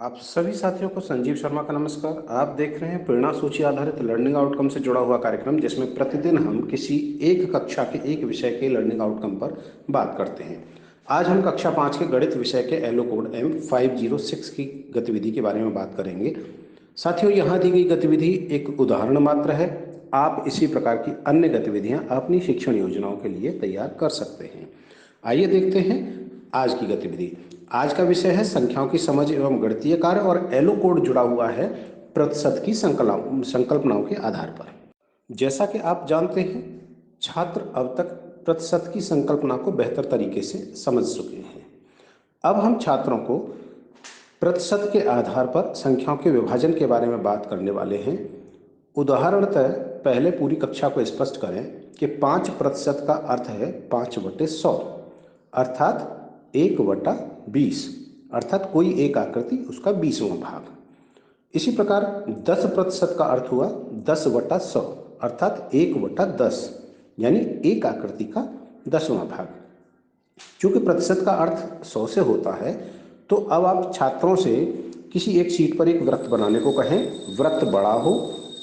आप सभी साथियों को संजीव शर्मा का नमस्कार। आप देख रहे हैं प्रेरणा सूची आधारित लर्निंग आउटकम से जुड़ा हुआ कार्यक्रम, जिसमें प्रतिदिन हम किसी एक कक्षा के एक विषय के लर्निंग आउटकम पर बात करते हैं। आज हम कक्षा 5 के गणित विषय के एलो कोड M506 की गतिविधि के बारे में बात करेंगे। साथियों, यहाँ दी गई गतिविधि एक उदाहरण मात्र है। आप इसी प्रकार की अन्य गतिविधियाँ अपनी शिक्षण योजनाओं के लिए तैयार कर सकते हैं। आइए देखते हैं आज की गतिविधि। आज का विषय है संख्याओं की समझ एवं गणितीय कार्य, और एलो कोड जुड़ा हुआ है प्रतिशत की संकल्पनाओं के आधार पर। जैसा कि आप जानते हैं, छात्र अब तक प्रतिशत की संकल्पना को बेहतर तरीके से समझ चुके हैं। अब हम छात्रों को प्रतिशत के आधार पर संख्याओं के विभाजन के बारे में बात करने वाले हैं। उदाहरणतः पहले पूरी कक्षा को स्पष्ट करें कि 5% का अर्थ है 5/100, अर्थात 1/20, अर्थात कोई एक आकृति उसका 20वां भाग। इसी प्रकार 10% का अर्थ हुआ 10/100, अर्थात 1/10, यानी एक आकृति का 10वां भाग। चूंकि प्रतिशत का अर्थ 100 से होता है, तो अब आप छात्रों से किसी एक शीट पर एक वृत्त बनाने को कहें। वृत्त बड़ा हो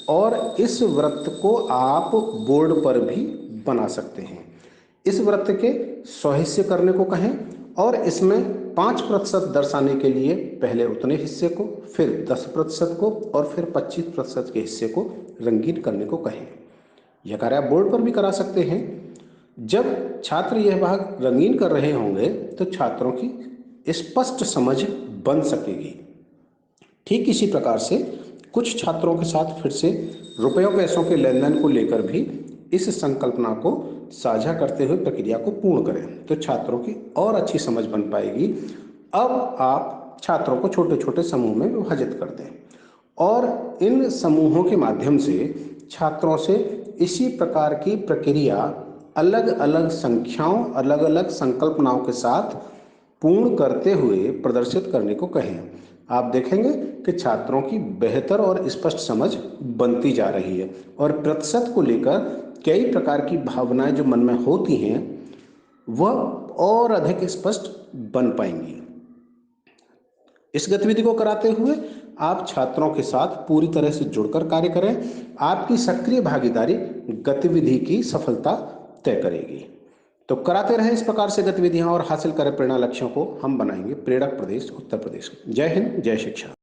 और इस वृत्त को आप बोर्ड पर भी बना सकते हैं। इस वृत्त के 100 हिस्से करने को कहें और इसमें 5% दर्शाने के लिए पहले उतने हिस्से को, फिर 10% को और फिर 25% के हिस्से को रंगीन करने को कहें। यह कार्य आप बोर्ड पर भी करा सकते हैं। जब छात्र यह भाग रंगीन कर रहे होंगे तो छात्रों की स्पष्ट समझ बन सकेगी। ठीक इसी प्रकार से कुछ छात्रों के साथ फिर से रुपयों पैसों के लेन देन को लेकर भी इस संकल्पना को साझा करते हुए प्रक्रिया को पूर्ण करें, तो छात्रों की और अच्छी समझ बन पाएगी। अब आप छात्रों को छोटे छोटे समूह में विभाजित कर दें और इन समूहों के माध्यम से छात्रों से इसी प्रकार की प्रक्रिया अलग अलग संख्याओं, अलग अलग संकल्पनाओं के साथ पूर्ण करते हुए प्रदर्शित करने को कहें। आप देखेंगे कि छात्रों की बेहतर और स्पष्ट समझ बनती जा रही है और प्रतिशत को लेकर कई प्रकार की भावनाएं जो मन में होती हैं वह और अधिक स्पष्ट बन पाएंगी। इस गतिविधि को कराते हुए आप छात्रों के साथ पूरी तरह से जुड़कर कार्य करें। आपकी सक्रिय भागीदारी गतिविधि की सफलता तय करेगी। तो कराते रहें इस प्रकार से गतिविधियां और हासिल करें प्रेरणा लक्ष्यों को। हम बनाएंगे प्रेरक प्रदेश उत्तर प्रदेश। जय हिंद, जय शिक्षा।